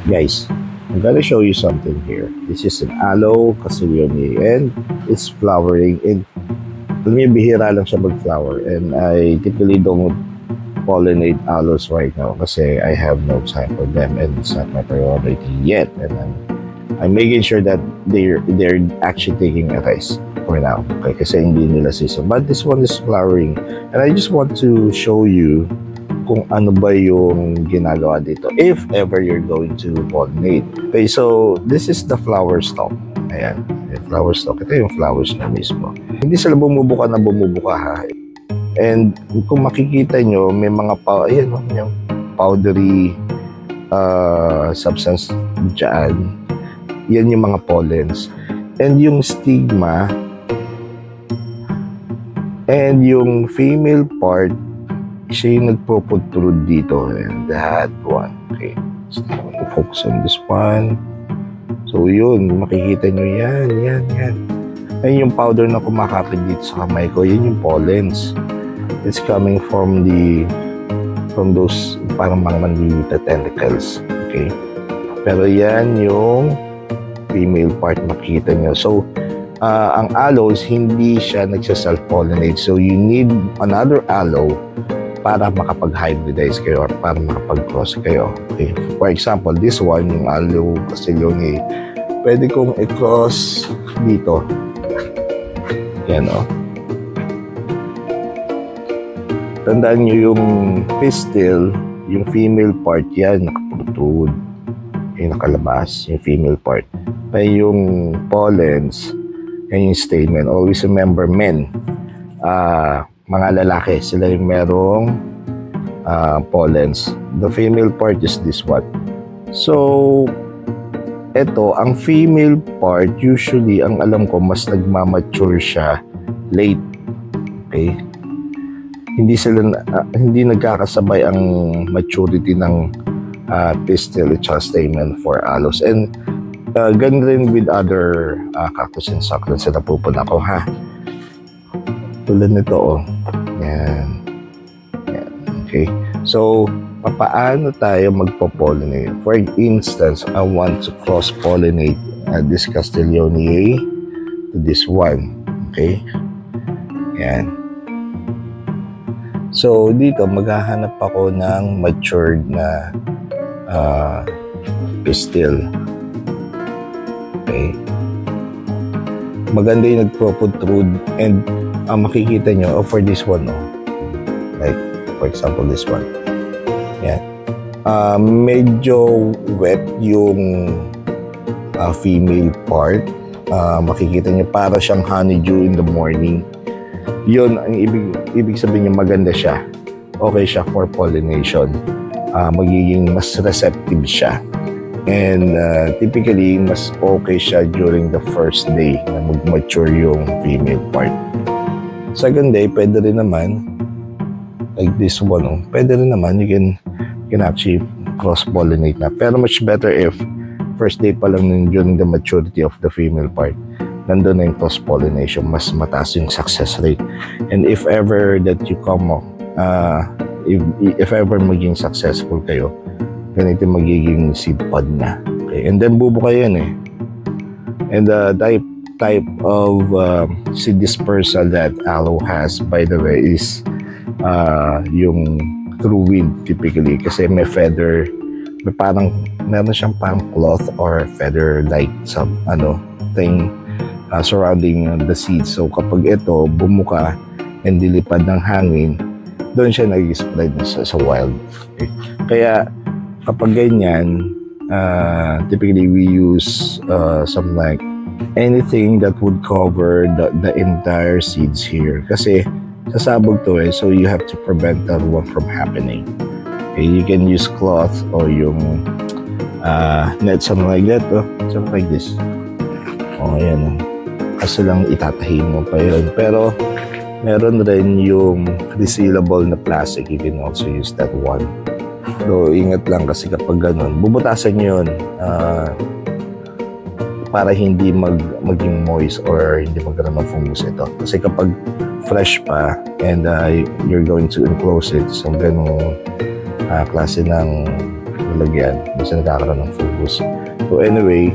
Guys, I'm gonna show you something here. This is an aloe castiglione and it's flowering. And alam niyo, bihira lang siya mag-flower. And I typically don't pollinate aloes right now kasi I have no time for them and it's not my priority yet. And I'm making sure that they're actually taking a rest for now. Okay, kasi hindi nila season. But this one is flowering. And I just want to show you kung ano ba yung ginagawa dito if ever you're going to pollinate. Okay, so this is the flower stalk. Ayan, yung flower stalk. Ito yung flowers na mismo. Hindi sila bumubuka ha. And kung makikita nyo, may mga ayan, yung powdery substance dyan. Yan yung mga pollens. And yung stigma and yung female part, siya yung nagpo-protrude dito. And that one. Okay. So, focus on this one. So, yun. Makikita nyo yan. Ayun yung powder na kumakapit dito sa kamay ko. Yan yung pollens. It's coming from those parang mga manlilita tentacles. Okay. Pero yan yung female part, makikita nyo. So, ang aloes, hindi siya nagsa-self-pollinate. So, you need another aloe para makapag-hybridize kayo or para makapag-cross kayo. Okay. For example, this one, yung aloe castiglione, pwede kong i-cross dito. Yan, o. Tandaan nyo yung pistil, yung female part yan, nakaprotrude. Yung nakalabas, yung female part. May yung pollens, and yung stamen. Always remember, men, mga lalaki, sila yung merong pollens. The female part is this one. So, eto, ang female part, usually, ang alam ko, mas nagmamature siya late. Okay? Hindi nagkakasabay ang maturity ng pistil at stamen for aloes. And ganun rin with other cactus and succulents na napupunta ko, ha? Tulad nito, oh. Yan. Okay. So, paano tayo magpo-pollinate? For instance, I want to cross-pollinate this castiglione to this one. Okay? Yan. So, dito, maghahanap ako ng matured na pistil. Okay. Maganda yung nagpo-protrude and makikita nyo, for this one, like, for example, this one. Yan. Medyo wet yung female part. Makikita nyo, para siyang honeydew in the morning. Yun, ang ibig sabihin niya, maganda siya. Okay siya for pollination. Magiging mas receptive siya. And typically, mas okay siya during the first day na mag-mature yung female part. Second day, pwede rin naman, like this one, pwede rin naman, you can actually cross-pollinate na. Pero much better if first day pa lang during the maturity of the female part, nandun na yung cross-pollination, mas mataas yung success rate. And if ever that you come, if ever maging successful kayo, ganito magiging seed pod na. Okay? And then bubuka yan eh. And the type of seed dispersal that aloe has, by the way, is yung through wind typically, kasi may feather, meron siyang parang cloth or feather like some thing surrounding the seeds. So kapag ito bumuka and dilipad ng hangin, doon siya nag-spread sa wild. Okay? Kaya kapag ganyan, typically we use some like anything that would cover the entire seeds here. Kasi sasabog to eh, so you have to prevent that one from happening. Okay, you can use cloth or yung net, something like that, something like this. Ayan. Kasi lang itatahi mo pa yun. Pero meron rin yung resealable na plastic. You can also use that one. So, ingat lang kasi kapag ganun, bubutasan yun para hindi maging moist or hindi magkaroon ng fungus ito. Kasi kapag fresh pa and you're going to enclose it, so ganung klase ng lalagyan. Minsan nagkakaroon ng fungus. So anyway,